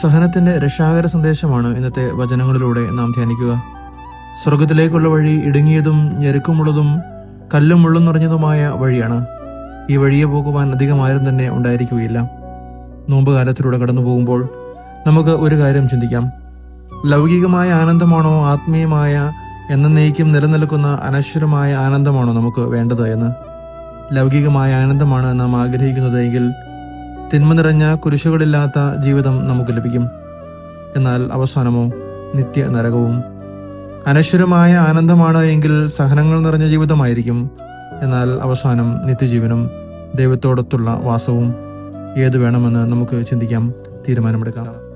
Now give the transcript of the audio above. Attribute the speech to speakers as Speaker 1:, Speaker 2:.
Speaker 1: സഹനത്തിന്റെ രക്ഷാകര സന്ദേശമാണ് ഇന്നത്തെ വചനങ്ങളിലൂടെ നാം ധ്യാനിക്കുക. സ്വർഗത്തിലേക്കുള്ള വഴി ഇടുങ്ങിയതും ഞെരുക്കമുള്ളതും കല്ലും മുള്ളും നിറഞ്ഞതുമായ വഴിയാണ്. ഈ വഴിയെ പോകുവാൻ അധികം ആരും തന്നെ ഉണ്ടായിരിക്കുകയില്ല. നോമ്പുകാലത്തിലൂടെ കടന്നു പോകുമ്പോൾ നമുക്ക് ഒരു കാര്യം ചിന്തിക്കാം. ലൗകികമായ ആനന്ദമാണോ ആത്മീയമായ എന്നേക്കും നിലനിൽക്കുന്ന അനശ്വരമായ ആനന്ദമാണോ നമുക്ക് വേണ്ടത് എന്ന്? ലൗകികമായ ആനന്ദമാണ് നാം ആഗ്രഹിക്കുന്നത് എങ്കിൽ തിന്മ നിറഞ്ഞ കുരിശുകളില്ലാത്ത ജീവിതം നമുക്ക് ലഭിക്കും. എന്നാൽ അവസാനമോ നിത്യ നരകവും. അനശ്വരമായ ആനന്ദമാണ് എങ്കിൽ സഹനങ്ങൾ നിറഞ്ഞ ജീവിതമായിരിക്കും. എന്നാൽ അവസാനം നിത്യജീവനും ദൈവത്തോടൊത്തുള്ള വാസവും. ഏത് വേണമെന്ന് നമുക്ക് ചിന്തിക്കാം, തീരുമാനമെടുക്കാം.